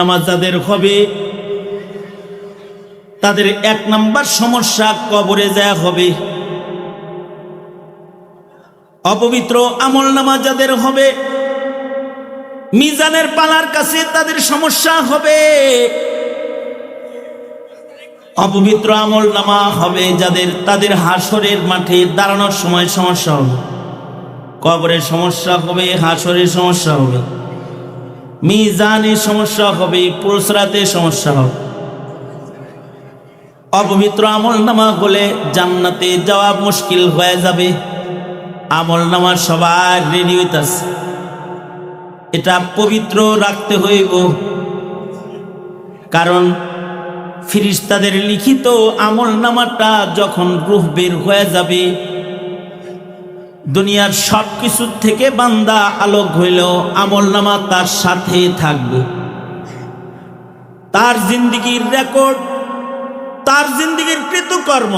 নামাজ যাদের হবে তাদের এক নাম্বার সমস্যা কবরে যায় হবে। অপবিত্র আমল নামাজ যাদের হবে মিজানের পালার কাছে তাদের সমস্যা হবে। অপবিত্র আমল নামা হবে যাদের, তাদের হাসরের মাঠে দাঁড়ানোর সময় সমস্যা হবে, কবরের সমস্যা হবে, হাসরের সমস্যা হবে, মিজানের সমস্যা হবে, পুরস্কারের সমস্যা হবে। অপবিত্র আমল নামা হলে জান্নাতে যাওয়া মুশকিল হয়ে যাবে। আমল নামা সবার রেডি হইতাছে, এটা পবিত্র রাখতে হইব, কারণ ফেরেশতাদের লিখিত আমল নামাটা যখন রূহ বের হয়ে যাবে, দুনিয়ার সব কিছু থেকে বান্দা আলোক হইলেও আমল নামা তার সাথে থাকবে। তার জিন্দেগির রেকর্ড, তার জিন্দেগির কৃতকর্ম,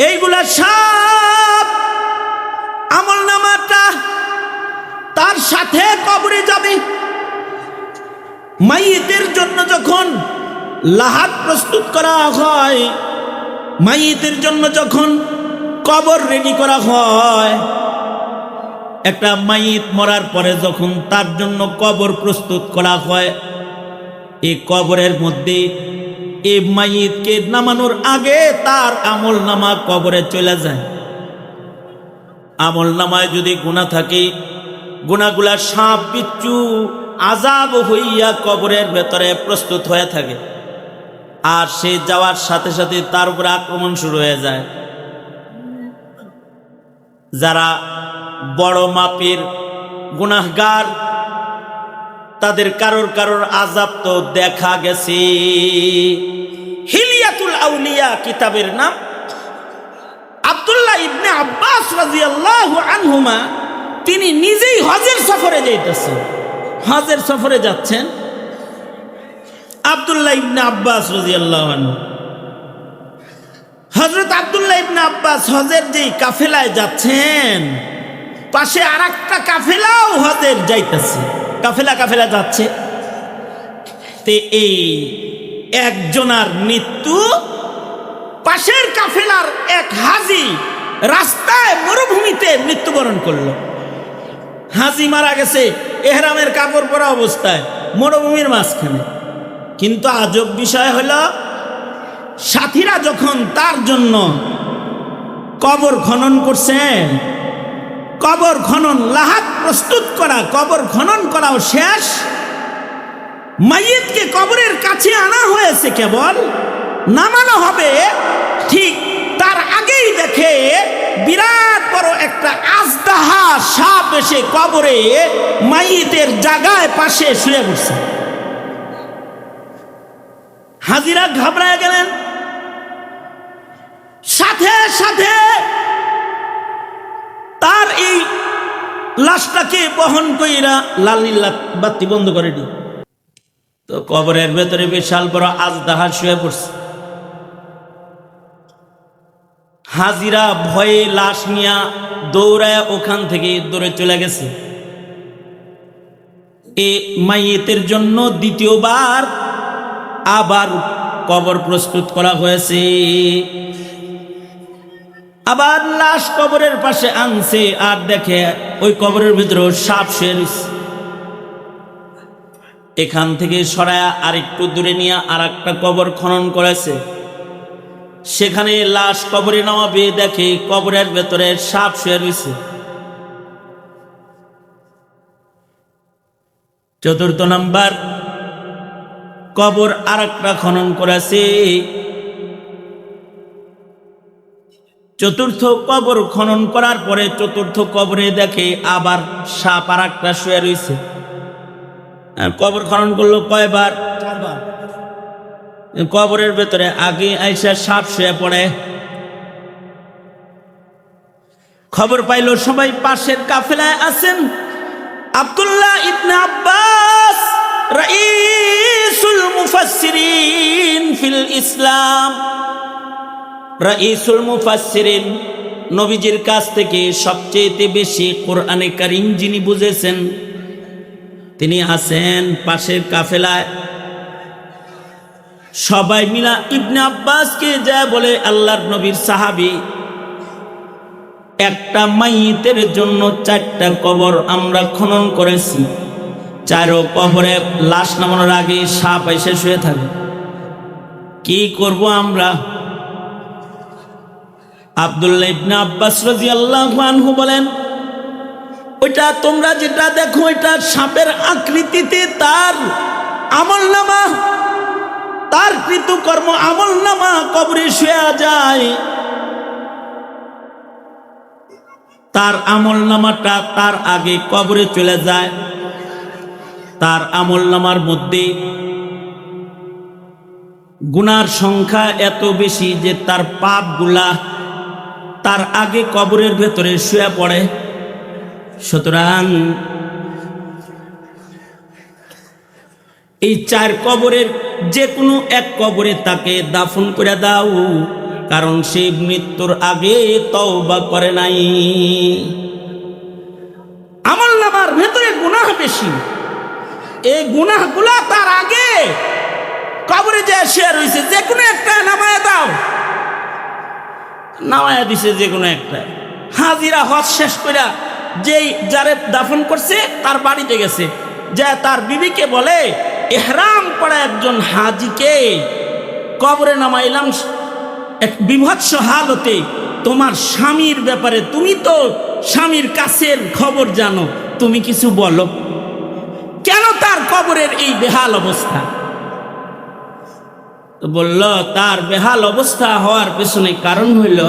এইগুলা সব আমল নামাটা তার সাথে কবরে যাবে। মাইয়িতের জন্য যখন লাহাদ প্রস্তুত করা হয়, মাইয়িতের জন্য যখন কবর রেডি করা হয়, একটা মাইয়িত মরার পরে যখন তার জন্য কবর প্রস্তুত করা হয়, এই কবরের মধ্যে এই মাইয়িতকে নামানোর আগে তার আমল নামা কবরে চলে যায়। আমল নামায় যদি গুনাহ থাকে, গুনাহগুলা সাপ বিচ্ছু আযাব হইয়া কবরের ভেতরে প্রস্তুত হয়ে থাকে, আর সে যাওয়ার সাথে সাথে তার উপর আক্রমণ শুরু হয়ে যায়। যারা বড় মাপের গুনাহগার তাদের কারোর কারোর আযাব তো দেখা গেছে। হিলিয়াতুল আউলিয়া কিতাবের নাম। আব্দুল্লাহ ইবনে আব্বাস রাদিয়াল্লাহু আনহুমা তিনি নিজেই হজের সফরে যাইতেছেন, হজের সফরে যাচ্ছেন আব্দুল্লাহ ইবনে আব্বাস রাদিয়াল্লাহু আনহু। হযরত আব্দুল্লাহ ইবনে আব্বাস হজের যেই কাফেলায় যাচ্ছেন, পাশে আরেকটা কাফেলাও হজের যাইতেছে, কাফেলা কাফেলা যাচ্ছে। তে এই একজনার মৃত্যু, পাশের কাফেলার এক হাজী রাস্তায় মরুভূমিতে মৃত্যুবরণ করলো। হাজী মারা গেছে এহরামের কাপড় পরা অবস্থায় মরুভূমির মাঝখানে। কিন্তু আজব বিষয় হলো, সাথীরা যখন তার জন্য কবর খনন করছেন, কবর খনন লাহাদ প্রস্তুত করা, কবর খনন করাও শেষ, মাইয়িতকে কবরের কাছে আনা হয়েছে, কেবল নামানো হবে, ঠিক তার আগেই দেখে বিরাট বড় একটা আজদাহা সাপ এসে কবরে মাইয়িতের জায়গায় পাশে শুয়ে পড়ছে। হাজিরা ঘাবড়ায় গেলেন, সাথে সাথে তার এই লাশটাকে বহন কইরা লাল নীল বাতি বন্ধ করে দি। তো কবরের ভেতরে বিশাল বড় আজদাহা শুয়ে পড়ছে। হাজিরা ভয়ে লাশ নিয়া দৌড়ায় ওখান থেকে দৌড়ে চলে গেছে। এই মাইয়িতের জন্য দ্বিতীয়বার আবার কবর প্রস্তুত করা হয়েছে। আবার লাশ কবরের পাশে আনছে, আর দেখে ওই কবরের ভিতরে সাপ শুয়ে রয়েছে। এখান থেকে সরায়া আরেকটু দূরে নিয়ে আর একটা কবর খনন করেছে। সেখানে লাশ কবরে নামাবে, দেখে কবরের ভেতরে সাপ শুয়ে রয়েছে। চতুর্থ নাম্বার কবর আর একটা খনন করেছে। চতুর্থ কবর খনন করার পরে চতুর্থ কবরে দেখে আবার সাপ আর একটা শুয়ে রয়েছে। কবর খনন করলো কয়বার? 4 বার। কবরের ভেতরে আগে আইসা সাপ শুয়ে পড়ে। খবর পাইল সবাই পাশের কাফেলায় আছেন। আব্দুল্লাহ ইবনে আব্বাস রাইসুল মুফাসসিরিন ফিল ইসলাম, রাইসুল মুফাসসিরিন, নবীজির কাছ থেকে সবচেয়ে বেশি কোরআনে কারীম যিনি বুঝেছেন, তিনি আছেন পাশের কাফেলায়। সবাই মিলা ইবনে আব্বাসকে যা বলে, আল্লাহর নবীর সাহাবী, একটা মাইয়িতের জন্য 4টা কবর আমরা খনন করেছি, 4 কবরে লাশ নামানোর আগে সাপ এসে শুয়ে থাকে, কি করব আমরা? আব্দুল্লাহ ইবনে আব্বাস রাদিয়াল্লাহু আনহু বলেন, ওইটা তোমরা যেটা দেখো এটা সাপের আকৃতিতে তার আমলনামা, তার কৃতকর্ম আমলনামা কবরে শুয়ে যায়। তার আমলনামাটা তার আগে কবরে চলে যায়। তার আমলনামার মধ্যে গুনার সংখ্যা এত বেশি যে তার পাপগুলা তার আগে কবরের ভেতরে শুয়ে পড়ে। সুতরাং এই 4 কবরের যে কোনো এক কবরে তাকে দাফন করে দাও, কারণ সে মৃত্যুর আগে তওবা করে নাই। আমলনামার ভেতরে গুনাহ বেশি, এই গুনাহগুলা তার আগে কবরে যে শুয়ে রয়েছে, যে কোনো একটা নামায়া দাও। নামায়া দিছে যে কোনো একটা। হাজিরা হজ শেষ করে যেই যারে দাফন করছে তার বাড়িতে গেছে, যা তার বিবিকে বলে, ইহরাম পরা একজন হাজিকে কবরে নামাইলাম এক বিভৎস হালতে, তোমার স্বামীর ব্যাপারে তুমি তো স্বামীর কাছের খবর জানো, তুমি কিছু বলো, কেন তার কবরের এই বেহাল অবস্থা? তো বলল, তার বেহাল অবস্থা হওয়ার পেছনে কারণ হইল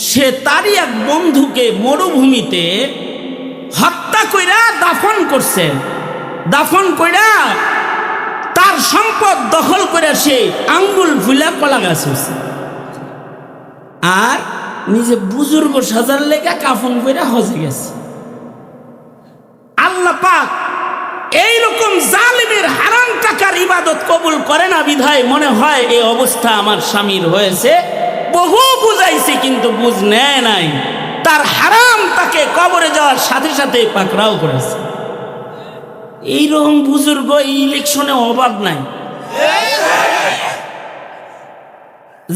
সে তারই এক বন্ধুকে মরুভূমিতে হত্যা কইরা দাফন করছে। দাফন কইরা তার সম্পদ দখল করে সে আঙ্গুল ফুলা কলা গাছ হয়েছে, আর নিজে বুজুর্গ সাজার লেগে কাফন কইরা হজে গেছে। আল্লাহ পাক এইরকম জালিমের হারাম টাকার ইবাদত কবুল করে না বিধায় মনে হয় এই অবস্থা আমার স্বামীর হয়েছে। বহু বুঝাইছে কিন্তু বুঝ নেয় নাই, তার হারাম তাকে কবরে যাওয়ার সাথে সাথে পাকড়াও করেছে। এইরকম বুজুর্গ এই ইলেকশনে অভাব নাই,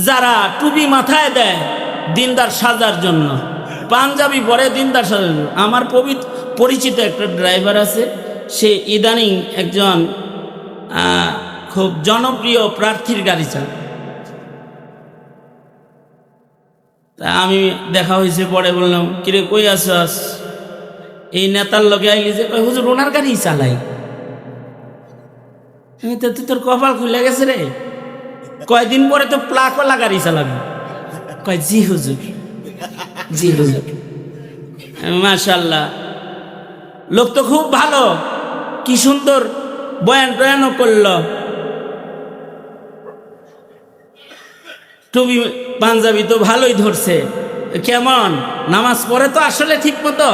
যারা টুপি মাথায় দেয় দিনদার সাজার জন্য, পাঞ্জাবি পরে দিনদার সাজার জন্য। আমার পরিচিত একটা ড্রাইভার আছে, সে ইদানিং একজন খুব জনপ্রিয় প্রার্থীর গাড়ি চালায়। তা আমি দেখা হয়েছে, পরে বললাম, কিরে কই আসস? এই নেতার লগে আইলি যে, কই হুজুর ওনার গাড়ি চালাই। তুই তোর কপাল খুলে গেছে রে, কয়দিন পরে তো প্লাকওয়ালা গাড়ি চালাবি। কয় জি হুজুর, জি হুজুর। মাশাআল্লাহ, লোক তো খুব ভালো, কি সুন্দর বয়ান টয়ানও করলো, টুপি পাঞ্জাবি তো ভালোই ধরছে। কেমন নামাজ পড়ে তো আসলে ঠিক মতো?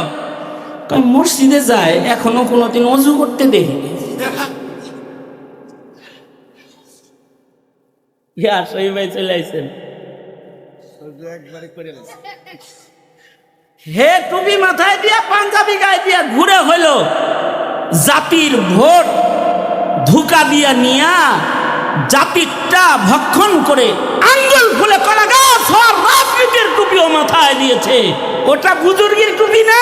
মসজিদে যায়, এখনো কোনোদিন অজু করতে দেখিনি। ভাই চলে আসছেন, হে টুপি মাথায় দিয়া পাঞ্জাবি গায়ে দিয়া ঘুরে হইল জাতির ভোট ধোঁকা দিয়া নিয়া জাতিরটা ভক্ষণ করে আঙ্গুল ফুলে কলা গাছ হওয়ার রাজনীতির টুপিও মাথায় দিয়েছে। ওটা বুজুর্গের টুপি না,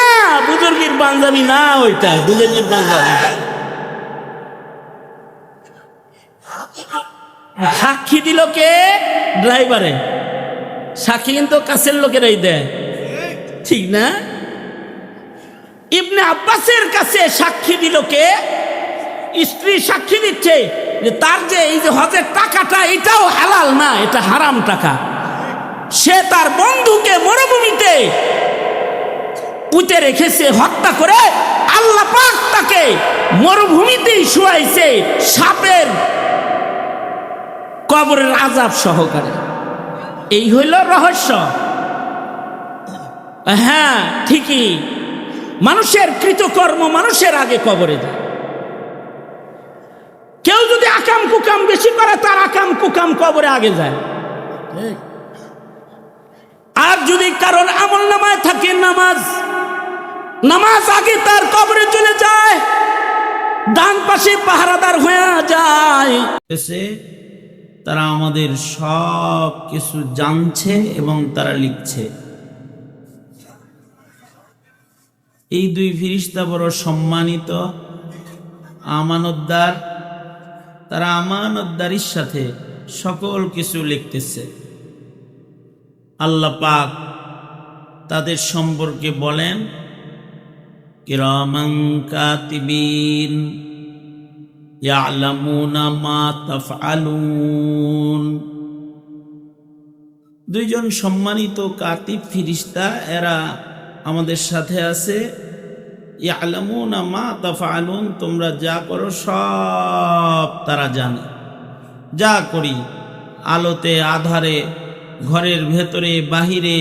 বুজুর্গের পাঞ্জাবি না, ওইটা বুজুর্গের পাঞ্জাবি। সাক্ষী দিল কে? ড্রাইভারে। সাক্ষী কিন্তু কাছের লোকেরাই দেয়, ঠিক না? ইবনে আব্বাসের কাছে সাক্ষী দিল কে? স্ত্রী সাক্ষী দিচ্ছে যে তার যে এই যে হজের টাকাটা এটাও হালাল না, এটা হারাম টাকা। সে তার বন্ধুকে মরুভূমিতে পুঁতে রেখেছে হত্যা করে, আল্লাহ পাক তাকে মরুভূমিতেই শুয়াইছে সাপের কবরের আযাব সহকারে। এই হইল রহস্য। হ্যাঁ ঠিকই, মানুষের কৃতকর্ম মানুষের আগে কবরে যায়। কেউ যদি আকাম কুকাম বেশি করে, তার আকাম কুকাম কবরে আগে যায়। আর যদি কারণ আমল নামায় থাকে নামাজ, নামাজ আগে তার কবরে চলে যায়, ডান পাশে পাহারাদার হয়ে যায়। এসে তারা আমাদের সব কিছু জানছে এবং তারা লিখছে। এই দুই ফেরেশতা বড় সম্মানিত, আমানতদার। তারা আমানতদারির সাথে সকল কিছু লিখতেছে। আল্লাহ পাক তাদের সম্পর্কে বলেন, কিরামান কাতিবিন ইয়ালামুনা মা তাফআলুন। দুইজন সম্মানিত কাতিব ফেরেশতা, এরা আমাদের সাথে আছে। ইয়ালামুনা মা তাফআলুন, তোমরা যা করো সব তারা জানে। যা করি, আলোতে আধারে, ঘরের ভেতরে বাহিরে,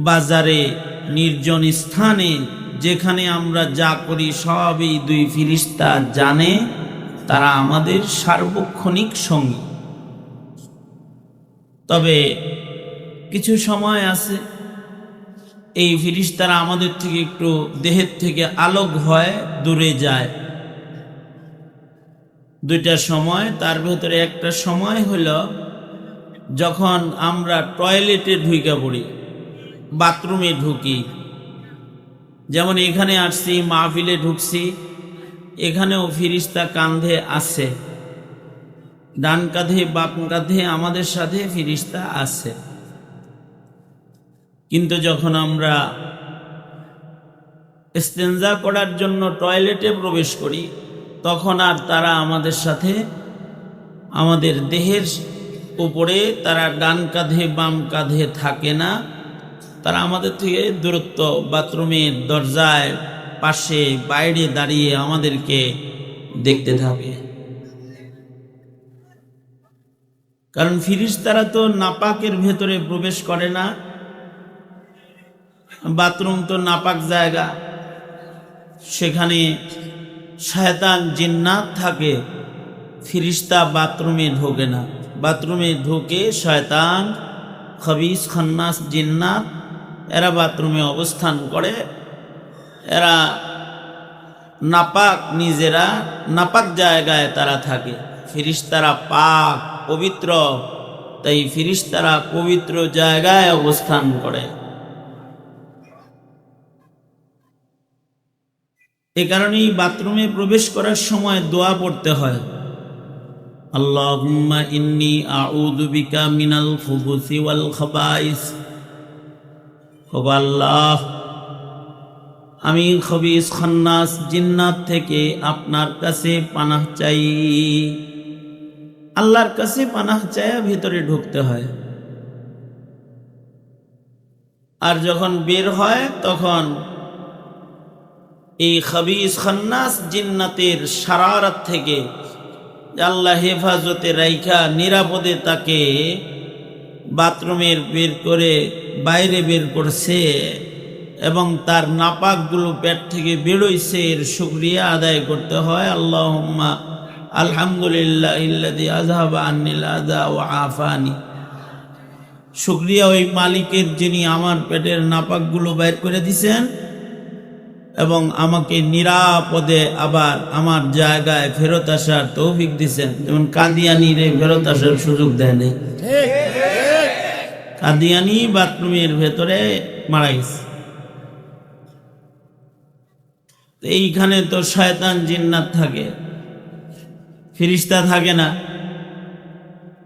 বাজারে, নির্জন স্থানে, যেখানে আমরা যা করি সব এই দুই ফেরেশতা জানে। তারা আমাদের সার্বক্ষণিক সঙ্গী। তবে কিছু সময় আছে এই ফেরেশতারা আমাদের থেকে একটু দেহের থেকে আলোক হয়, দূরে যায়। দুইটা সময়, তার ভেতরে একটা সময় হলো যখন আমরা টয়লেটে ঢুকে পড়ি, বাথরুমে ঢুকি। যেমন এখানে আসছি, মাহফিলে ঢুকছি, এখানেও ফেরেশতা কাঁধে আছে, ডান কাঁধে বাম কাঁধে আমাদের সাথে ফেরেশতা আছে। কিন্তু যখন আমরা ইস্তেনজা করার জন্য টয়লেটে প্রবেশ করি, তখন আর তারা আমাদের সাথে, আমাদের দেহের উপরে তারা ডান কাঁধে বাম কাঁধে থাকে না। তারা আমাদের থেকে দূরত্ব, বাথরুমের দরজায় পাশে বাইরে দাঁড়িয়ে আমাদেরকে দেখতে থাকে। কারণ ফেরেশতারা তো নাপাকের ভেতরে প্রবেশ করে না। বাথরুম তো নাপাক জায়গা, সেখানে শয়তান জিন্নাত থাকে। ফেরেশতা বাথরুমে ঢোকে না। বাথরুমে ঢোকে শয়তান, খবিস, খান্নাস, জিন্নাত। এরা বাথরুমে অবস্থান করে। এরা নাপাক, নিজেরা নাপাক জায়গায় তারা থাকে। ফেরেশতারা পাক, পবিত্র, তাই ফেরেশতারা পবিত্র জায়গায় অবস্থান করে। এ কারণেই বাথরুমে প্রবেশ করার সময় দোয়া পড়তে হয়, আল্লাহুম্মা ইন্নী আউযু বিকা মিনাল খুবুসি ওয়াল খাবাইস। ও আল্লাহ, আমি খবিস, খান্নাস, জিন্নাত থেকে আপনার কাছে পানাহ চাই। আল্লাহর কাছে পানাহ চাইয়া ভিতরে ঢুকতে হয়। আর যখন বের হয় তখন এই খবিস, খান্নাস, জিন্নাতের শারারত থেকে আল্লাহ হেফাজতে রাইখা নিরাপদে তাকে বাথরুমের বের করে বাইরে বের করছে এবং তার নাপাকগুলো পেট থেকে বেরোইছে, এর শুকরিয়া আদায় করতে হয়। আল্লাহুম্মা আলহামদুলিল্লাহিল্লাযী আযহাবা আন্নিল আযা ওয়া আফানি। শুকরিয়া ওই মালিকের, যিনি আমার পেটের নাপাকগুলো বের করে দিয়েছেন এবং আমাকে নিরাপদে আবার আমার জায়গায় ফেরত আসার তৌফিক দিয়েছেন। যেমন কাদিয়ানিরে ফেরত আসার সুযোগ দেয় নাই। কাদিয়ানি বাথরুমের ভেতরে মারা গেছে। এইখানে তো শয়তান জিন্নাত থাকে, ফেরেশতা থাকে না।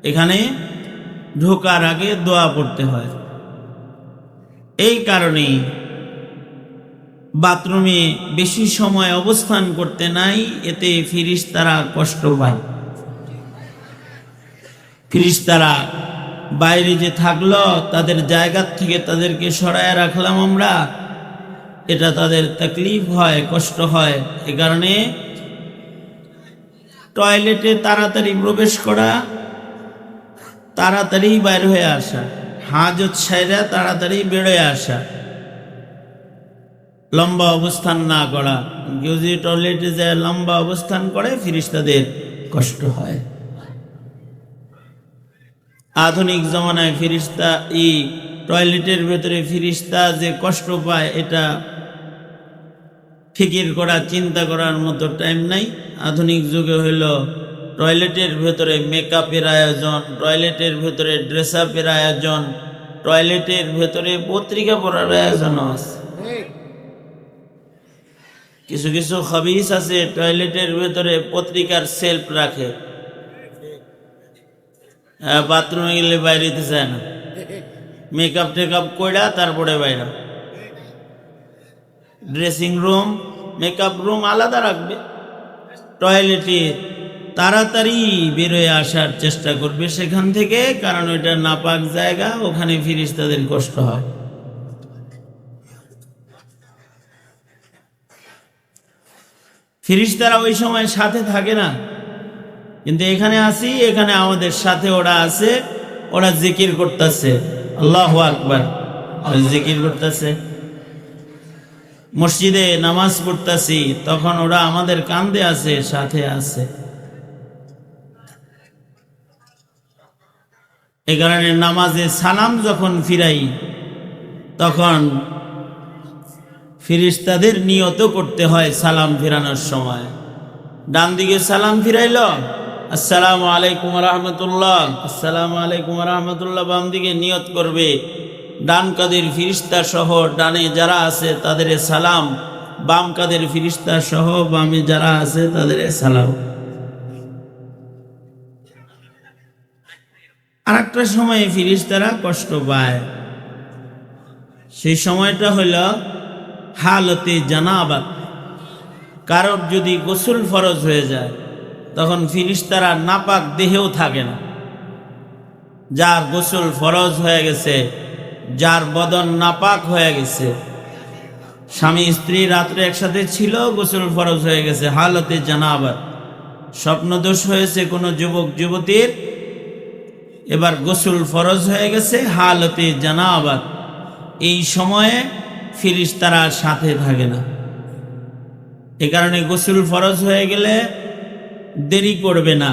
এখানে ঢোকার আগে দোয়া পড়তে হয়। এই কারণেই বাথরুমে বেশি সময় অবস্থান করতে নাই, এতে ফেরেশতারা কষ্ট পায়। ফেরেশতারা বাইরে যে থাকলো, তাদের জায়গা থেকে তাদেরকে সরায় রাখলাম আমরা, এটা তাদের তাকলিফ হয়, কষ্ট হয়। এ কারণে টয়লেটে তাড়াতাড়ি প্রবেশ করা, তাড়াতাড়ি বাইর হয়ে আসা, হাজত সাইরা তাড়াতাড়ি বেরোয় আসা, লম্বা অবস্থান না করা। কেউ যদি টয়লেটে যায় লম্বা অবস্থান করে, ফেরেশতাদের কষ্ট হয়। আধুনিক জমানায় ফেরেশতা, এই টয়লেটের ভেতরে ফেরেশতা যে কষ্ট পায়, এটা ফিকির করা, চিন্তা করার মতো টাইম নাই। আধুনিক যুগে হইল টয়লেটের ভেতরে মেকআপের আয়োজন, টয়লেটের ভেতরে ড্রেস আপের আয়োজন, টয়লেটের ভেতরে পত্রিকা পড়ার আয়োজন আছে। কিছু কিছু খবিস আছে টয়লেটের ভেতরে পত্রিকার সেলফ রাখে, বাথরুমে গেলে বাইরে দিতে চায় না, মেকআপ টেকআপ কইরা তারপরে বাইরে। ড্রেসিং রুম, মেকআপ রুম আলাদা রাখবে। টয়লেটে তাড়াতাড়ি বেরোয় আসার চেষ্টা করবে সেখান থেকে, কারণ ওইটা নাপাক জায়গা, ওখানে ফেরেশতাদের কষ্ট হয়। ফেরেশতারা ওই সময় সাথে থাকে না, কিন্তু এখানে আসি, এখানে আমাদের সাথে ওরা আছে, ওরা জিকির করতেছে, আল্লাহু আকবার, জিকির করতেছে। মসজিদে নামাজ পড়তেছি, তখন ওরা আমাদের কান্দে আছে, সাথে আছে। এ কারণে নামাজে সালাম যখন ফিরাই, তখন ফেরেশতাদের নিয়ত করতে হয় সালাম ফিরানোর সময়। ডান দিকে সালাম ফিরাইল, আসসালামু আলাইকুম রহমতুল্লাহ, আসসালামু আলাইকুম রহমতুল্লাহ, বাম দিকে নিয়ত করবে ডান কাদের ফিরিস্তা সহ ডানে যারা আছে তাদের সালাম, বাম কাদের ফিরিস্তা সহ বামে যারা আছে তাদের সালাম। আর একটা সময় ফিরিস্তারা কষ্ট পায়, সেই সময়টা হইল হালতে জানাবাত। কারোর যদি গোসল ফরজ হয়ে যায়, তখন ফিরিস্তারা নাপাক দেহেও থাকে না। যার গোসল ফরজ হয়ে গেছে, যার বদন নাপাক হয়ে গেছে, স্বামী স্ত্রী রাত্রে একসাথে ছিল, গোসল ফরজ হয়ে গেছে হালতে জানাবাত, স্বপ্নদোষ হয়েছে কোনো যুবক যুবতীর, এবার গোসল ফরজ হয়ে গেছে হালতে জানাবাত, এই সময়ে ফিরিস্তারা সাথে থাকে না। এ কারণে গোসল ফরজ হয়ে গেলে দেরি করবে না,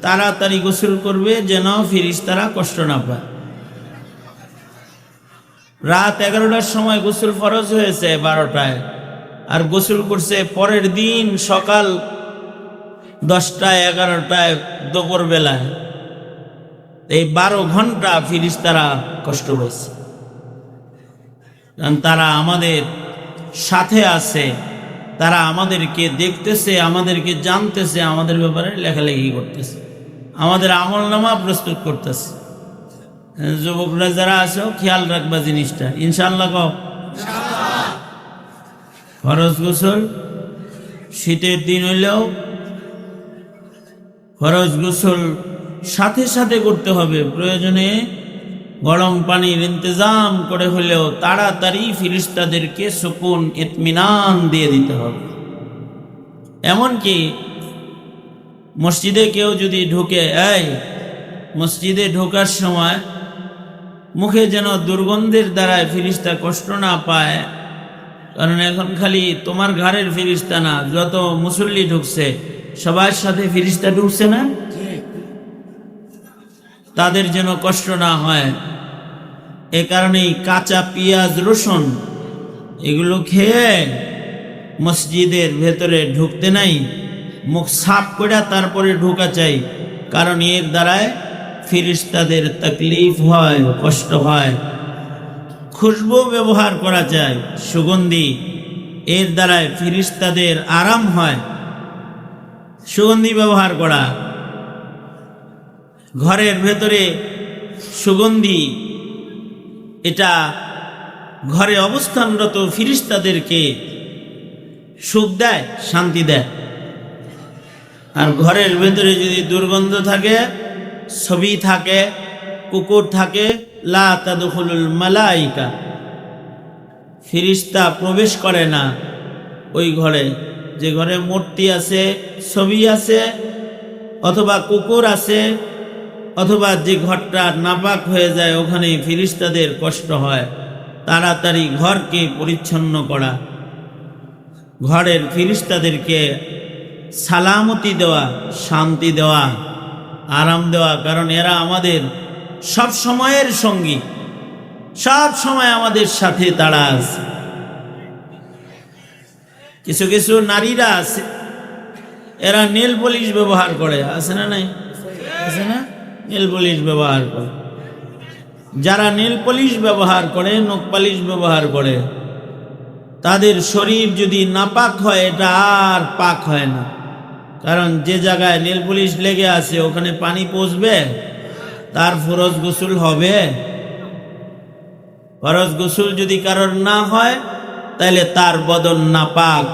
তাড়াতাড়ি গোসল করবে যেন ফিরিস্তারা কষ্ট না পায়। রাত 11টার সময় গোসল ফরজ হয়েছে 12টায়, আর গোসল করছে পরের দিন সকাল 10টায় 11টায় দুপুর বেলায়, এই 12 ঘন্টা ফিরিস্তারা কষ্ট পাইছে। কারণ তারা আমাদের সাথে আছে, তারা আমাদেরকে দেখতেছে, আমাদেরকে জানতেছে, আমাদের ব্যাপারে লেখালেখি করতেছে, আমাদের আমলনামা প্রস্তুত করতেছে। যুবকরা যারা আছো খেয়াল রাখবা জিনিসটা, ইনশাআল্লাহ। কও ফরজ গোসল শীতের দিন হইলেও ফরজ গোসল সাথে সাথে করতে হবে, প্রয়োজনে গরম পানির ইন্তজাম করে হলেও তাড়াতাড়ি ফিরিস্তাদেরকে সুকুন ইতমিনান দিয়ে দিতে হবে। এমনকি মসজিদে কেউ যদি ঢুকে, মসজিদে ঢোকার সময় মুখে যেন দুর্গন্ধের দ্বারায় ফিরিস্তা কষ্ট না পায়, কারণ এখন খালি তোমার ঘরের ফিরিস্তা না, যত মুসল্লি ঢুকছে সবার সাথে ফিরিস্তা ঢুকছে না, তাদের যেন কষ্ট না হয়। এ কারণেই কাঁচা পেঁয়াজ রসুন এগুলো খেয়ে মসজিদের ভেতরে ঢুকতে নাই, মুখ সাফ করে তারপরে ঢোকা চাই, কারণ এর দ্বারায় ফিরিস্তাদের তকলিফ হয়, কষ্ট হয়। খুশবু ব্যবহার করা যায়, সুগন্ধি, এর দ্বারায় ফিরিস্তাদের আরাম হয়। সুগন্ধি ব্যবহার করা, ঘরের ভেতরে সুগন্ধি, এটা ঘরে অবস্থানরত ফিরিস্তাদেরকে সুখ দেয়, শান্তি দেয়। আর ঘরের ভেতরে যদি দুর্গন্ধ থাকে, ছবি থাকে, কুকুর থাকে, লা তাদখুলুল মালাইকা, ফিরিস্তা প্রবেশ করে না ওই ঘরে। যে ঘরে মূর্তি আছে, ছবি আছে, অথবা কুকুর আছে, অথবা যে ঘরটা নাপাক হয়ে যায়, ওখানে ফিরিস্তাদের কষ্ট হয়। তাড়াতাড়ি ঘরকে পরিচ্ছন্ন করা, ঘরের ফিরিস্তাদেরকে সালামতি দেওয়া, শান্তি দেওয়া, আরাম দেওয়া, কারণ এরা আমাদের সব সময়ের সঙ্গী, সব সময় আমাদের সাথে তারা আছে। কিছু কিছু নারীরা আছে, এরা নেল পলিশ ব্যবহার করে, আছে না নাই? আছে না? নেল পলিশ ব্যবহার করে। যারা নেল পলিশ ব্যবহার করে, নখ পালিশ ব্যবহার করে, তাদের শরীর যদি নাপাক হয় এটা আর পাক হয় না। কারণ যে জায়গায় নেল পলিশ লেগে আছে ওখানে পানি পৌঁছবে, তার ফরজ গোসল হবে? ফরজ গোসল যদি কারোর না হয় তাহলে তার বদন নাপাক।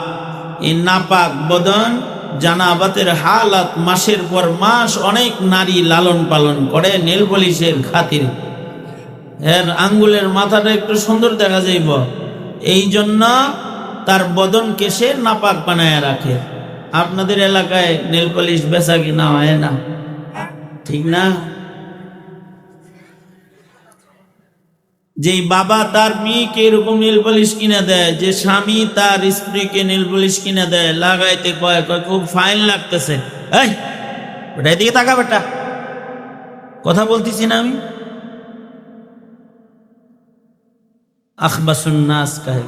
এই নাপাক বদন জানাবাতের হালাত মাসের পর মাস অনেক নারী লালন পালন করে নেল পলিশের খাতির। এর আঙ্গুলের মাথাটা একটু সুন্দর দেখা যাইব, এই জন্য তার বদনকে সে নাপাক বানায় রাখে। আপনাদের এলাকায় নেল পলিশ বেচা কিনা হয় না, ঠিক না? যে বাবা তার মেয়েকে এরকম নেল পলিশ কিনে দেয়, যে স্বামী তার স্ত্রীকে নেল পলিশ কিনে দেয়, লাগাইতে কয় খুব ফাইন লাগতেছে, এই ওটা এদিকে তাকা বেটা, কথা বলতেছি না আমি? আখবাসুন নাস কাহে।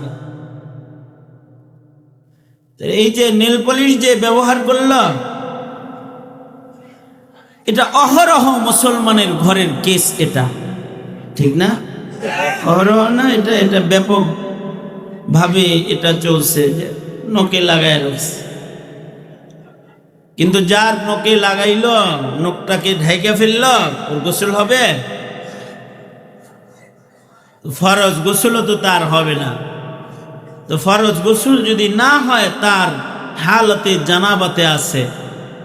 এই যে নেল পলিশ যে ব্যবহার করল, এটা অহরহ মুসলমানের ঘরের কেস, এটা ঠিক না? অহরহ না, এটা এটা ব্যাপক ভাবে এটা চলছে, যে নখে লাগায় রাখছে। কিন্তু যার নখে লাগাইল, নখটাকে ঢাইকা ফেলল, ওর গোসল হবে? ফরজ গোসলও তো তার হবে না। তো ফরজ গোসল যদি না হয়, তার হালতে জানাবাতে আছে।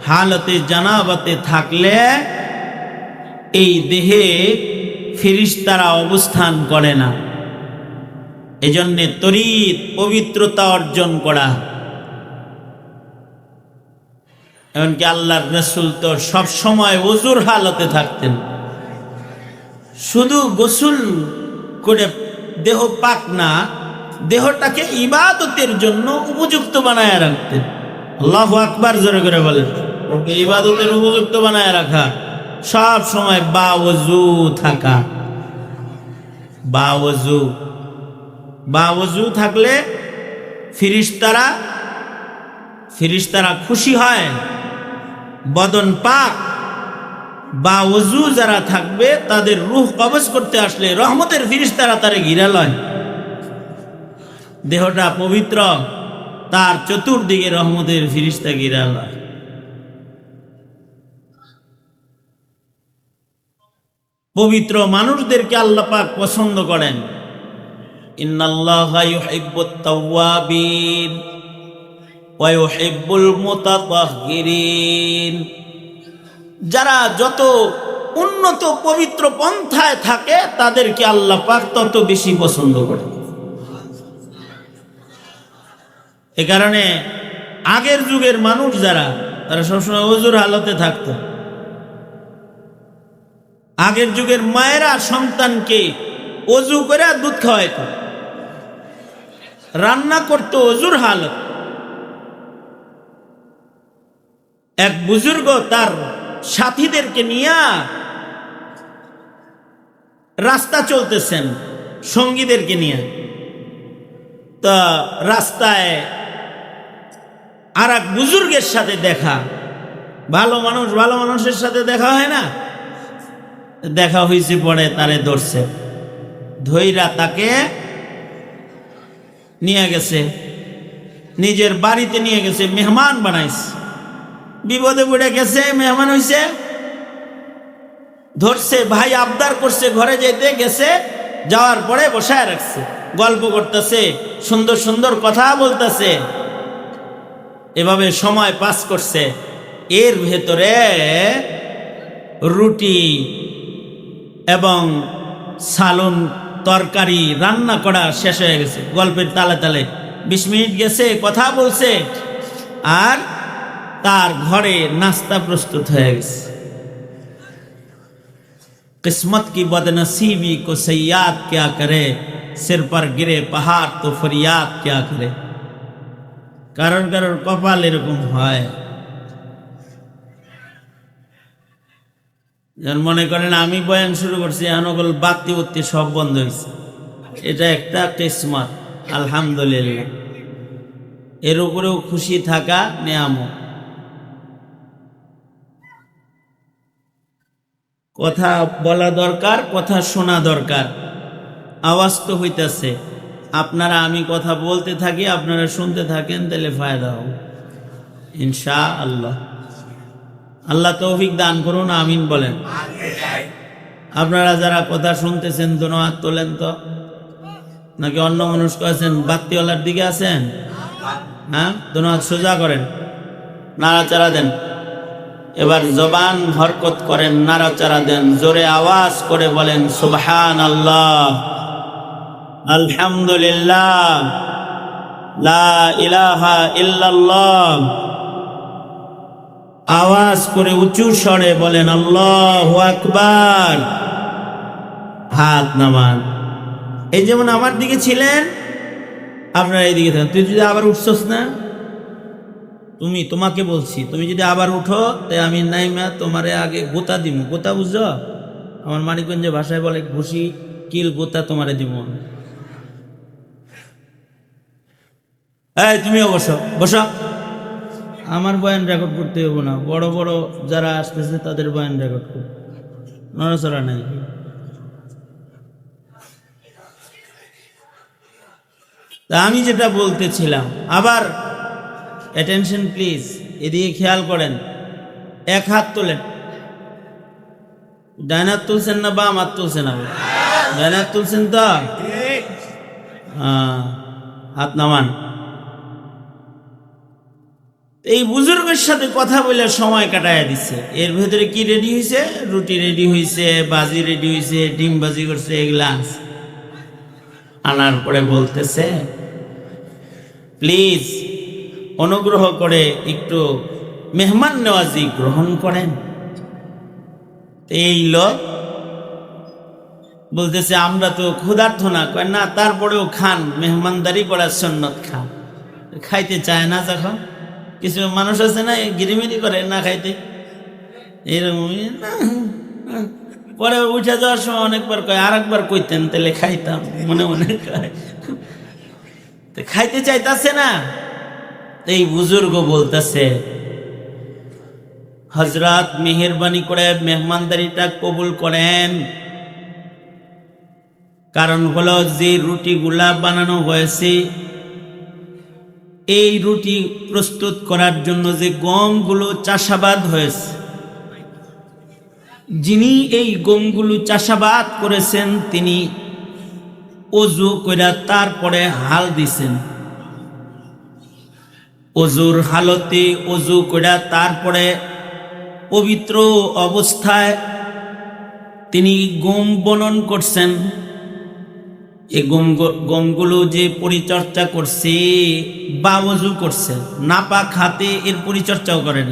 হালতে জানাবাতে থাকলে এই দেহে ফেরেশতারা অবস্থান করে না। এজন্যে তড়িৎ পবিত্রতা অর্জন করা। এমনকি আল্লাহর রাসূল তো সব সময় ওযুর হালতে থাকতেন। শুধু গোসল করে দেহ পাক না, দেহটাকে ইবাদতের জন্য উপযুক্ত বানায় রাখতেন। আল্লাহু আকবার, জোরে করে বলেন। ওকে ইবাদতের উপযুক্ত বানায় রাখা, সব সময় বাওযু থাকা। বাওযু থাকলে ফেরেশতারা খুশি হয়। বদন পাক বাওযু যারা থাকবে, তাদের রূহ কবজ করতে আসলে রহমতের ফেরেশতারা তারে ঘিরা লয়। দেহটা পবিত্র, তার চতুর্দিকে রহমতের ফেরেশতা ঘিরা লয়। পবিত্র মানুষদেরকে আল্লাহ পাক পছন্দ করেন। ইন্নাল্লাহা ইউহিব্বুত তাওয়াবিন ওয়া ইউহিব্বুল মুতাতাহহিরিন। যারা যত উন্নত পবিত্র পন্থায় থাকে, তাদেরকে আল্লাহ পাক তত বেশি পছন্দ করে। এ কারণে আগের যুগের মানুষ যারা, তারা সবসময় ওযুর হালতে থাকত। আগের যুগের মায়েরা সন্তানকে ওযু করে দুধ খাওয়াইত, রান্না করত ওযুর হালত। এক বুজুর্গ তার সাথীদেরকে নিয়ে রাস্তা চলতেছেন, সঙ্গীদেরকে নিয়ে। তা রাস্তায় আর এক বুজুর্গের সাথে দেখা, ভালো মানুষের সাথে দেখা হয় না? দেখা হয়েছে, পরে তারে ধরছে, ধইরা তাকে নিয়ে গেছে, নিজের বাড়িতে নিয়ে গেছে, মেহমান বানাইছে। বিপদে পড়ে গেছে, মেহমান হইছে, ধরছে, ভাই আবদার করছে, ঘরে যেতে গেছে, যাওয়ার পরে বসায় রাখছে, গল্প করতেছে, সুন্দর সুন্দর কথা বলতেছে, এভাবে সময় পাস করছে। এর ভেতরে রুটি এবং সালন তরকারি রান্না করা শেষ হয়ে গেছে। গল্পের তালে তালে 20 মিনিট গেছে, কথা বলছে, আর তার ঘরে নাস্তা প্রস্তুত হয়ে গেছে। किस्मत की बदनसीबी को सयाद क्या करे, सिर पर गिरे पहाड़ तो फरियाद क्या करे। কারণ কারণ কপাল এরকম হয়। যেমন মনে করেন আমি বয়ান শুরু করছি, এখন বাতি উত্তি সব বন্ধ হয়েছে, এটা একটা কিসমত, আলহামদুলিল্লাহ। এর উপরেও খুশি থাকা নেয়ামত। কথা বলা দরকার, কথা শোনা দরকার। আওয়াজ তো হইতেছে, আপনারা আমি কথা বলতে থাকি, আপনারা শুনতে থাকেন, তাহলে ফায়দা হবে ইনশাআল্লাহ। আল্লাহ তৌফিক দান করুন, আমিন বলেন। আপনারা যারা কথা শুনতেছেন দোনো হাত তোলেন তো, নাকি অন্য মানুষ আছেন, বাত্তিওয়ালার দিকে আছেন? হ্যাঁ, দোনো হাত সোজা করেন, নাড়াচাড়া দেন। এবার জবান হরকত করেন, নাড়াচাড়া দেন, জোরে আওয়াজ করে বলেন সুবহানাল্লাহ, আলহামদুলিল্লাহ, লা ইলাহা ইল্লাল্লাহ। আওয়াজ করে উঁচু স্বরে বলেন আল্লাহু আকবার। হাত নামান। এই যেমন আমার দিকে ছিলেন, আপনারা এইদিকে থাকেন। তুই যদি আবার উঠছস না, তোমাকে বলছি, তুমি যদি আবার উঠো, তাই আমি নাইমা তোমারে আগে গোতা দিব। গোতা বুঝছো? আমার মানিকগঞ্জে ভাষায় বলে ঘুষি, কিল, গোতা তোমারে দিব। এই তুমিও বসো, বসো। আমার বয়ান রেকর্ড করতে হবে না, বড় বড় যারা আসতেছে তাদের বয়ান রেকর্ড করো, নড়াচড়া নাই। তা আমি যেটা বলতেছিলাম, আবার অ্যাটেনশন প্লিজ, এদিকে খেয়াল করেন। এক হাত তোলেন। ডান হাত তুলছেন না বাম হাত তুলছেন? ডান হাত তুলছেন তো? হাত নামান। এই বুজুর্গের সাথে কথা বলে সময় কাটায় দিচ্ছে। এর ভেতরে কি রেডি হয়েছে? রুটি রেডি হয়েছে, বাজি রেডি হয়েছে, ডিম বাজি করছে, এগুলা আনার পরে বলতেছে প্লিজ অনুগ্রহ করে একটু মেহমান নেওয়াজি গ্রহণ করেন। এই লোক বলতেছে আমরা তো ক্ষুধার্থ না। কয় না, তারপরেও খান, মেহমানদারি করার সুন্নত খান। খাইতে চায় না যখন, কিছু মানুষ আছে না গিরিমিরি করে না খাইতে, এরকম। পরে উঠে যাওয়ার সময় অনেকবার কয় আর একবার কইতেন তাহলে খাইতাম, মনে মনে কয়। খাইতে চাইতাছে না। এই বুজুর্গ বলতেছে হযরত মেহেরবানি করে মেহমানদারিটা কবুল করেন। কারণ হলো যে রুটিগুলা বানানো হয়েছে, এই রুটি প্রস্তুত করার জন্য যে গমগুলো চাষাবাদ হয়েছে, যিনি এই গমগুলো চাষাবাদ করেছেন তিনি অজু করে তারপরে হাল দিছেন। অজুর হালতে অজু করে তারপরে পবিত্র অবস্থায় তিনি গম বনন করছেন। এই গমগুলো যে পরিচর্যা করছে বা অজু করছে, নাপাক হাতে এর পরিচর্যাও করেন,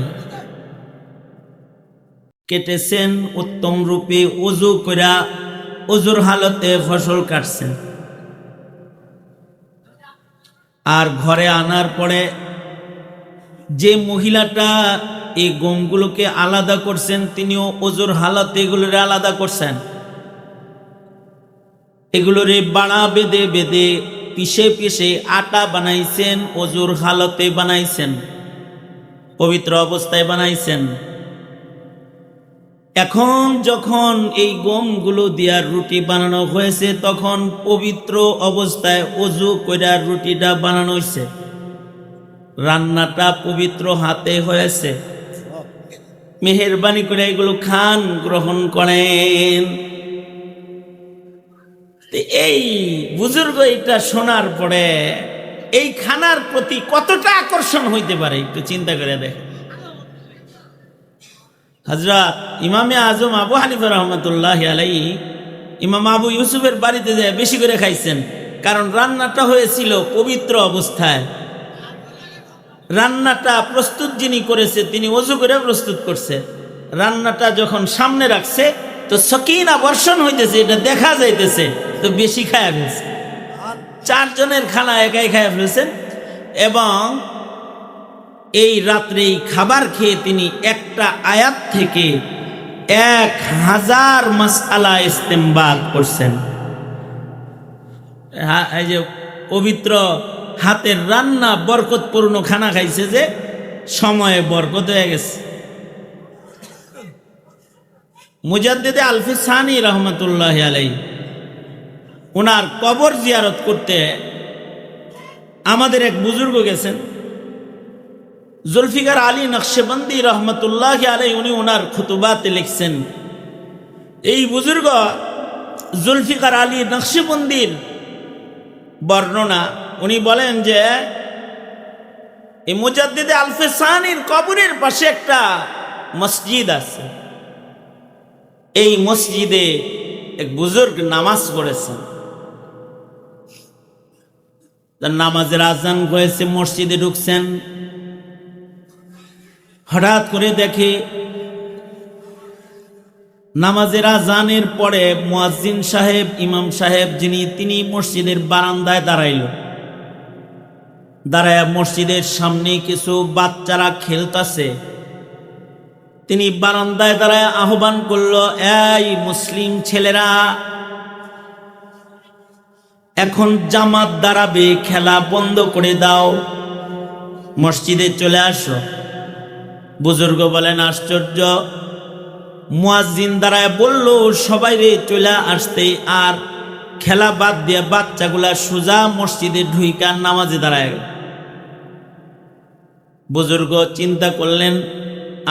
কেটেছেন উত্তম রূপে, অজু কইরা অজুর হালতে ফসল কাটছেন। আর ঘরে আনার পরে যে মহিলাটা এই গমগুলোকে আলাদা করছেন, তিনিও অজুর হালতে এগুলোরে আলাদা করছেন। এগুলোরে বাড়া বেঁধে বেঁধে পিষে পিষে আটা বানাইছেন, অজুর হালতে বানাইছেন, পবিত্র অবস্থায় বানাইছেন। এখন যখন এই গমগুলো দিয়ার রুটি বানানো হয়েছে, তখন পবিত্র অবস্থায় অজু কইরা রুটিটা বানানো হয়েছে, রান্নাটা পবিত্র হাতে হয়েছে। মেহেরবানি করে এগুলো খান, গ্রহণ করেন। এই বুজুর্গ এটা শোনার পরে এই খানার প্রতি কতটা আকর্ষণ হইতে পারে একটু চিন্তা করে দেখেন। হযরত ইমামে আজম আবু হানিফা রহমতুল্লাহ আলাইহি ইমাম আবু ইউসুফের বাড়িতে যায় বেশি করে খাইছেন, কারণ রান্নাটা হয়েছিল পবিত্র অবস্থায়। রান্নাটা প্রস্তুত যিনি করেছে তিনি ওযু করে প্রস্তুত করছে। রান্নাটা যখন সামনে রাখছে তো সকিনা বর্ষণ হইতেছে, এটা দেখা যাইতেছে, তো বেশি খায়া ফেলছে। 4 জনের খানা একাই খায়া ফেলছেন। এবং এই রাত্রে খাবার খেয়ে তিনি একটা আয়াত থেকে 1000 মাসআলা ইস্তেমবাদ করছেন। এই যে পবিত্র হাতের রান্না বরকতপূর্ণ খানা খাইছে যে সময়ে বরকত হয়ে গেছে। মুজাদ্দিদে আলফি সানি রহমতুল্লাহ আলাইহি ওনার কবর জিয়ারত করতে আমাদের এক বুজুর্গ গেছেন, জুলফিকার আলী নকশবন্দি রহমতুল্লাহ আলাইহি। উনি ওনার খুতুবাতে লিখছেন, এই বুজুর্গ জুলফিকার আলী নকশবন্দির বর্ণনা, উনি বলেন যে এই মুজাদ্দিদে আলফে সানির কবরের পাশে একটা মসজিদ আছে। এই মসজিদে এক বুজুর্গ নামাজ পড়েছেন। নামাজের আজান হয়েছে, মসজিদে ঢুকছেন, হঠাৎ করে দেখে নামাজের আজানের পরে মুয়াজ্জিন সাহেব, ইমাম সাহেব তিনি মসজিদের বারান্দায় দাঁড়ায় মসজিদের সামনে কিছু বাচ্চারা খেলতেছে। তিনি বারান্দায় দাঁড়ায় আহ্বান করলো, এই মুসলিম ছেলেরা, এখন জামাত দাঁড়াবে, খেলা বন্ধ করে দাও, মসজিদে চলে আসো। বুজুর্গ বলেন, আশ্চর্য, মুয়াজ্জিন দাঁড়ায় বলল সবাই রে চলে আসতে, আর খেলা বাদ দিয়ে বাচ্চাগুলা সোজা মসজিদে ঢুইকা নামাজে দাঁড়ায় গেল। বুজুর্গ চিন্তা করলেন,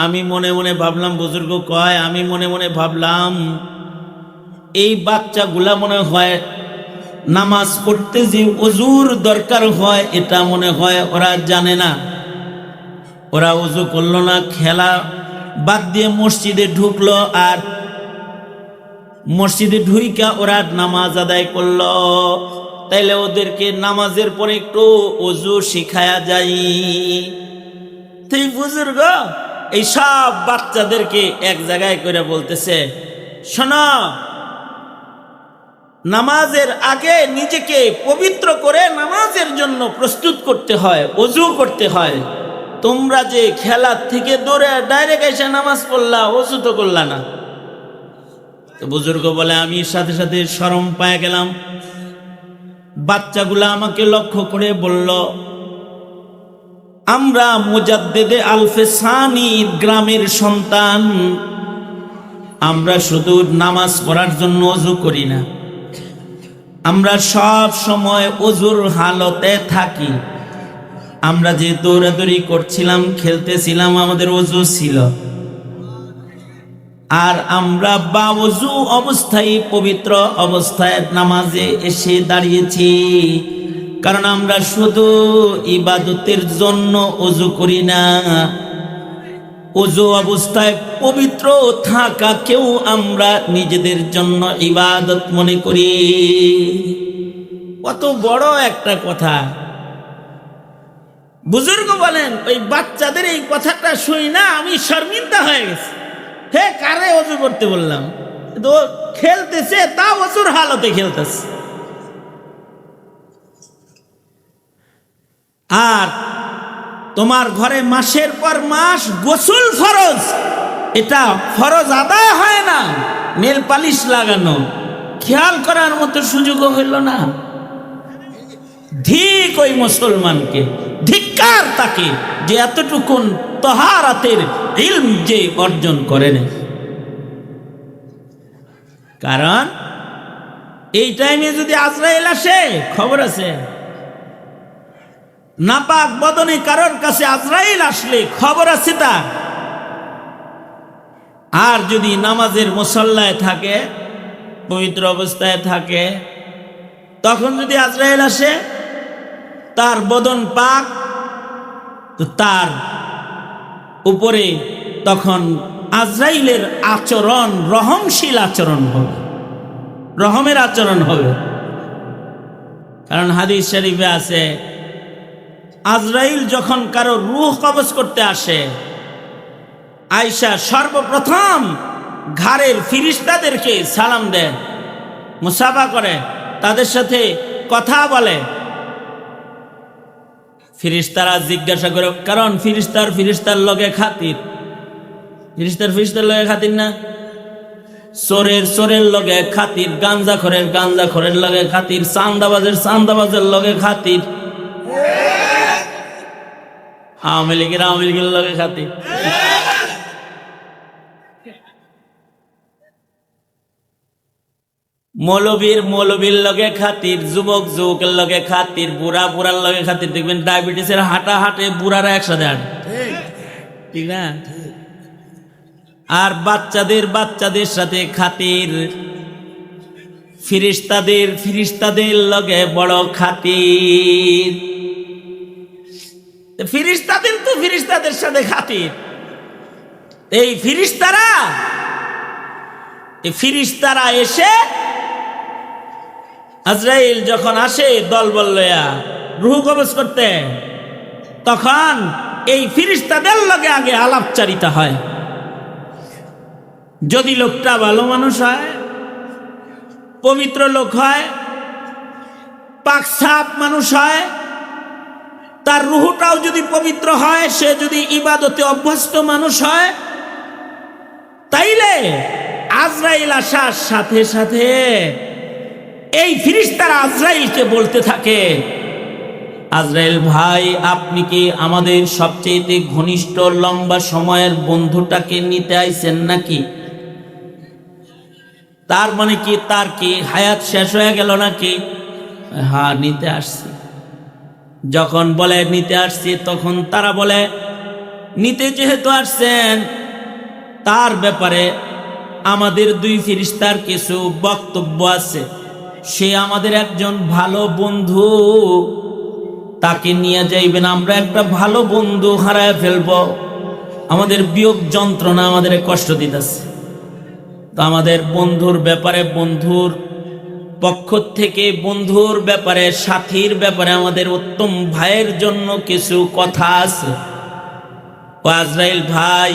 আমি মনে মনে ভাবলাম, বুজুর্গ কয়, আমি মনে মনে ভাবলাম এই বাচ্চাগুলা মনে হয় নামাজ পড়তে যে ওযুর দরকার হয় এটা মনে হয় ওরা জানে না। ওরা ওযু করলো না, খেলা বাদ দিয়ে মসজিদে ঢুকলো, আর মসজিদে ঢুইকা ওরা নামাজ আদায় করলো। তাইলে ওদেরকে নামাজের পরে একটু ওযু শিখায়া যায়। তুই বুজুর্গ এই সব বাচ্চাদেরকে এক জায়গায় করে বলতেছে, শোনো, নামাজের আগে নিজেকে পবিত্র করে নামাজের জন্য প্রস্তুত করতে হয়, ওযু করতে হয়। তোমরা যে খেলার থেকে দৌড়ে ডাইরেক্ট এসে নামাজ পড়লা, ওযু তো করলা না। তো বুজুর্গ বলে, আমি সাথে সাথে শরম পায় গেলাম। বাচ্চাগুলা আমাকে লক্ষ্য করে বলল, আমরা মুজাদ্দিদে আলফে সানি গ্রামের সন্তান, আমরা শুধু নামাজ পড়ার জন্য ওযু করি না, আমরা সব সময় ওযুর হালতে থাকি। আমরা যে দৌড়াদৌড়ি করছিলাম, খেলতেছিলাম, আমাদের ওযু ছিল, আর আমরা বাওযু অবস্থায়, পবিত্র অবস্থায় নামাজে এসে দাঁড়িয়েছি, কারণ আমরা শুধু ইবাদতের জন্য ওযু করি না, ওযু অবস্থায় পবিত্র থাকাকেও আমরা নিজেদের জন্য ইবাদত মনে করি। কত বড় একটা কথা। বুজুর্গ বলেন, ওই বাচ্চাদের এই কথাটা শুনি না আমি শর্মিন্দা হয়ে গেছি। হে, কারে ওযু করতে বললাম? তো খেলতেছে, তাও ওযুর হালতে খেলতেছে। আর তোমার ঘরে মাসের পর মাস গোসল ফরজ, এটা ফরজ আদায় হয় না, নেল পালিশ লাগানো খেয়াল করার মতো সুযোগ হইল না। ঠিক ওই মুসলমানকে, ধিক্কার তাকে যে এতটুকুন তহারাতের ইলম যে অর্জন করে না। কারণ এই টাইমে যদি আজরাইল আসে, খবর আছে, নাপাক বদনে কারোর কাছে আজরাইল আসলে খবর আছে তা। আর যদি নামাজের মুসল্লায় থাকে, পবিত্র অবস্থায় থাকে, তখন যদি আজরাইল আসে, তার বদন পাক, তো তার উপরে তখন আজরাইলের আচরণ রহমশীল আচরণ হবে, রহমের আচরণ হবে। কারণ হাদিস শরীফে আছে, আজরাইল যখন কারো রূহ কবজ করতে আসে, আয়েশা সর্বপ্রথম ঘাড়ের ফিরিস্তাদেরকে সালাম দেয়, মুসাফা করে, তাদের সাথে কথা বলে। ফিরিস্তারা জিজ্ঞাসা করে, কারণ ফিরিস্তার লগে খাতির, ফিরিস্তার লগে খাতির না, চোরের লগে খাতির, গাঞ্জাখোরের লগে খাতির, চান্দাবাজের লগে খাতির। আওয়ামী লীগের লগে খাতির। মৌলবীর লগে খাতির, যুবকের লগে খাতির, বুড়ার লগে খাতির। দেখবেন ডায়াবেটিসের হাঁটা হাঁটে বুড়ারা একসাথে হাঁটে, ঠিক না? আর বাচ্চাদের সাথে খাতির, ফিরিস্তাদের লগে বড় খাতির। ফিরিস্তাদের সাথে খাতির। এই ফিরিস্তারা এসে, আজরাইল যখন আসে দলবল লইয়া রূহ কবজ করতে, তখন এই ফিরিস্তাদের লগে আগে আলাপচারিতা হয়। যদি লোকটা ভালো মানুষ হয়, পবিত্র লোক হয়, পাক সাফ মানুষ হয়, তার রূহটাও যদি পবিত্র হয়, সে যদি ইবাদতে অভ্যস্ত মানুষ হয়, তাইলে আজরাইল আসার সাথে সাথে এই ফিরিস্তারা আজরাইলকে বলতে থাকে, আজরাইল ভাই, আপনি কি আমাদের সবচেয়ে ঘনিষ্ঠ লম্বা সময়ের বন্ধুটাকে নিতে আইছেন নাকি? তার মানে কি, তার কি হায়াত শেষ হয়ে গেল নাকি? হ্যাঁ, নিতে আসছি। যখন বলে নিতে আসছি, তখন তারা বলে, নিতে যেহেতু আসছেন, তার ব্যাপারে আমাদের দুই ফিরিস্তার কিছু বক্তব্য আছে। সে আমাদের একজন ভালো বন্ধু, তাকে নিয়ে যাইবেন। আমরা একটা ভালো বন্ধু হারায় ফেলবো, আমাদের বিয়োগ যন্ত্রণা আমাদের কষ্ট দিতেছে। তো আমাদের বন্ধুর ব্যাপারে, বন্ধুর পক্ষ থেকে, বন্ধুর ব্যাপারে, সাথীর ব্যাপারে আমাদের উত্তম ভাইয়ের জন্য কিছু কথা আছে। ও আজরাইল ভাই,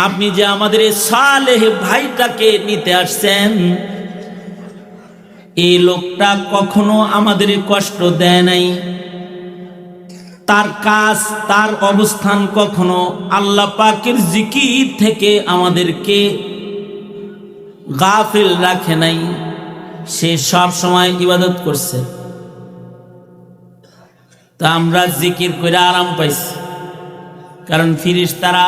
আপনি যে আমাদের এই সালেহ ভাইটাকে নিতে আসছেন, এই লোকটা কখনো আমাদের কষ্ট দেয় নাই। তার কাজ, তার অবস্থান কখনো আল্লাহ পাকের জিকির থেকে আমাদেরকে গাফিল রাখে নাই। সে সব সময় ইবাদত করছে, তা আমরা জিকির করে আরাম পাইছি। কারণ ফিরিস্তারা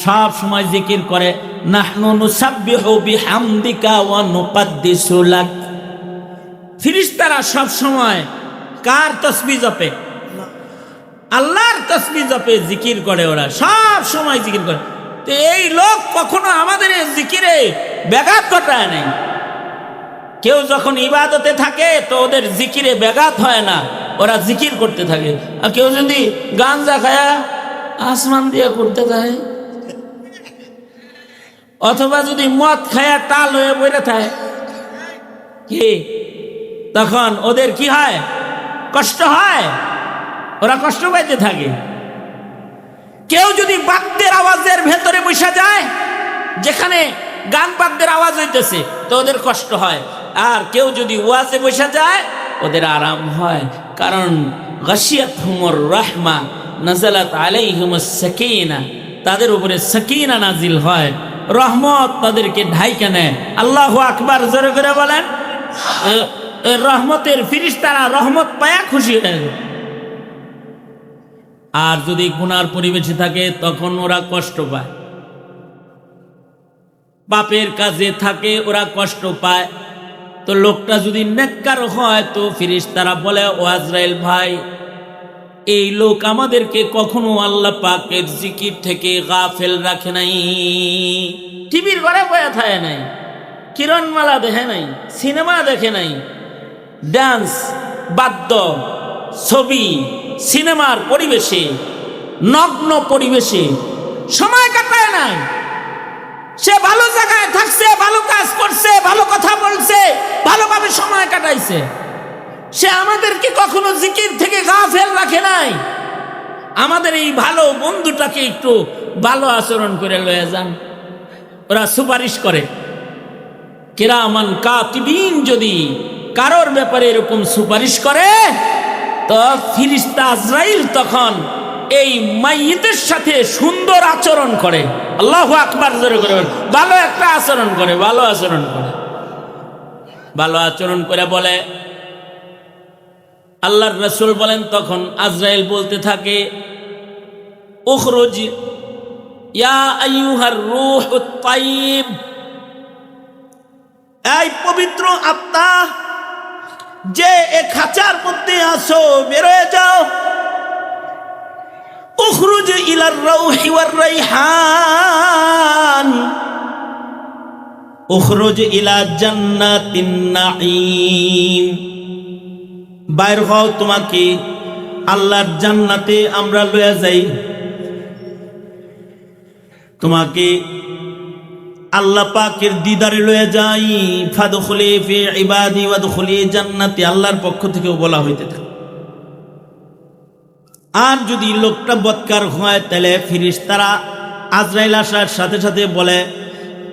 সব সময় জিকির করে, নাহনু নুসাব্বিহু বিহামদিকা ওয়া নুকদ্দিসু লাক। ফিরিস্তারা সব সময় কার তাসবিহ জপে? আল্লাহর তাসবিহ জপে, জিকির করে। ওরা সব সময় জিকির করে। তো এই লোক কখনো আমাদের জিকিরে ব্যাঘাত ঘটায় নাই। কেউ যখন ইবাদতে থাকে তো ওদের জিকিরে ব্যাঘাত হয় না, ওরা জিকির করতে থাকে। আর কেউ যদি গাঞ্জা খায়া আসমান দিয়ে করতে থাকে, অথবা যদি মদ খায়া টাল হয়ে বইরে থাকে, কি তখন ওদের কি হয়? কষ্ট হয়, ওরা কষ্ট পাইতে থাকে। কেউ যদি বাদ্যের আওয়াজের ভেতরে বসে যায়, যেখানে গান বাদ্যের আওয়াজ হইতেছে, তো ওদের কষ্ট হয়। আর কেউ যদি ওয়াজে বসে যায়, ওদের আরাম হয়। কারণ গাশিয়াতহুমুর রাহমা নাযালাত আলাইহিমুস সাকিনা, তাদের উপরে সাকিনা নাজিল হয়, রহমত তাদেরকে ঢাইকে নেয়। আল্লাহু আকবার, জোরে করে বলেন। রহমতের ফিরিস্তারা রহমত পায়া খুশি হয়ে যায়। আর যদি গুনার পরিবেশে থাকে, তখন ওরা কষ্ট পায়। পাপের কাজে থাকে, ওরা কষ্ট পায়। তো লোকটা যদি নেককার হয়, তো ফিরিস্তারা বলে, ও আজরাইল ভাই, এই লোক আমাদেরকে কখনো আল্লাহ পাকের জিকির থেকে গাফেল রাখে নাই। টিভির ঘরে বয়া থাকে নাই, কিরণমালা দেখে নাই, সিনেমা দেখে নাই, ডান্স, বাদ্য, ছবি, সিনেমার পরিবেশে, নগ্ন পরিবেশে সময় কাটায় নাই। সে ভালো জায়গায় থাকছে, ভালো কাজ করছে, ভালো কথা বলছে, ভালোভাবে সময় কাটাইছে। সে আমাদেরকে কখনো জিকির থেকে গাফেল রাখে নাই। আমাদের এই ভালো বন্ধুটাকে একটু ভালো আচরণ করে লয়ে যান। ওরা সুপারিশ করে। কিরামান কাতিবিন যদি কারোর ব্যাপারে এরকম সুপারিশ করে, তো ফিরিস্তা আজরাইল তখন এই মাইয়িতের সাথে সুন্দর আচরণ করে। আল্লাহু আকবার, জোরে করে ভালো একটা আচরণ করে, ভালো আচরণ করে। ভালো আচরণ করে বলে, আল্লাহর রাসূল বলেন, তখন আজরাইল বলতে থাকে, উখরুজ ইয়া আইয়ুহার রূহুত তাইয়্যিব, এই পবিত্র আত্মা যে এ খাঁচার মধ্যে আছো, বের হয়ে যাও। উখরুজ ইলার রাউহি ওয়ার রাইহান, উখরুজ ইলা জান্নাতিন নাঈম, বাইর হও, তোমাকে আল্লাহর জান্নাতে আমরা লয়ে যাই, তোমাকে আল্লাহ পাকের দিদারে লয়ে যাই। ফাদখুলি ফি ইবাদি ওয়াদখুলি জান্নাতি, আল্লাহর পক্ষ থেকেও বলা হইতে থাকে। আর যদি লোকটা বদকার হয়, তাহলে ফেরেশতারা আজরাইল আসার সাথে সাথে বলে,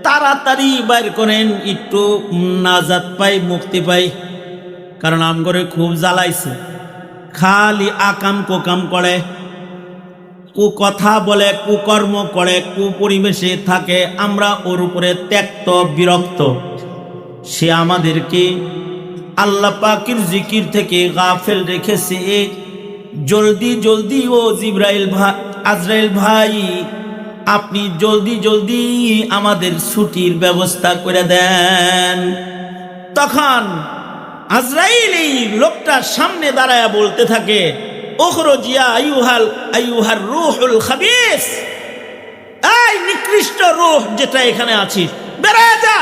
তাড়াতাড়ি বাইর করেন, একটু নাজাত পাই, মুক্তি পাই, কারণ আমগরে খুব জ্বালাইছে, খালি আকাম কোকাম করে, কুকথা বলে, কুকর্ম করে, কুপরিবেশে থাকে, আমরা ওর উপরে ত্যক্ত বিরক্ত। সে আমাদেরকে আল্লাহ পাকের জিকির থেকে গাফেল রেখেছে। জলদি জলদি ও জিবরাইল ভাই, আজরাইল ভাই, আপনি জলদি জলদি আমাদের ছুটির ব্যবস্থা করে দেন। তখন আজরাইল এই লোকটার সামনে দাঁড়ায়া বলতে থাকে, উখরুজ ইয়া আইয়ুহার রূহুল খাবিস, এই নিকৃষ্ট রূহ যেটা এখানে আছিস, বের হয়ে যা।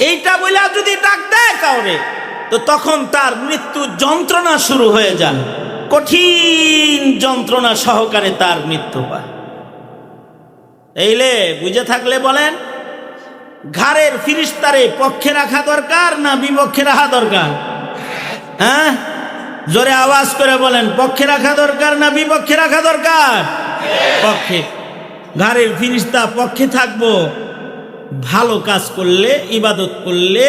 এইটা বলে যদি ডাক দেয় কাউরে, তো তখন তার মৃত্যু যন্ত্রণা শুরু হয়ে যায়, কঠিন যন্ত্রণা সহকারে তার মৃত্যু পায়। এইলে বুঝে থাকলে বলেন, ঘাড়ের ফিরিস্তারে পক্ষে রাখা দরকার না বিপক্ষে রাখা দরকার? হ্যাঁ, জোরে আওয়াজ করে বলেন, পক্ষে রাখা দরকার না বিপক্ষে রাখা দরকার? পক্ষে। ঘাড়ের ফিরিস্তা পক্ষে থাকবো, ভালো কাজ করলে, ইবাদত করলে,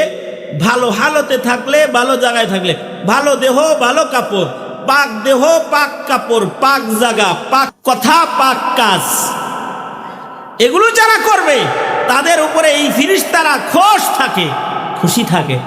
ভালো হালতে থাকলে, ভালো জায়গায় থাকলে, ভালো দেহ ভালো কাপড়, পাক দেহ পাক কাপড়, পাক জায়গা, পাক কথা, পাক কাজ, এগুলো যারা করবে তাদের উপরে এই ফিরিস্তারা খুশি থাকে।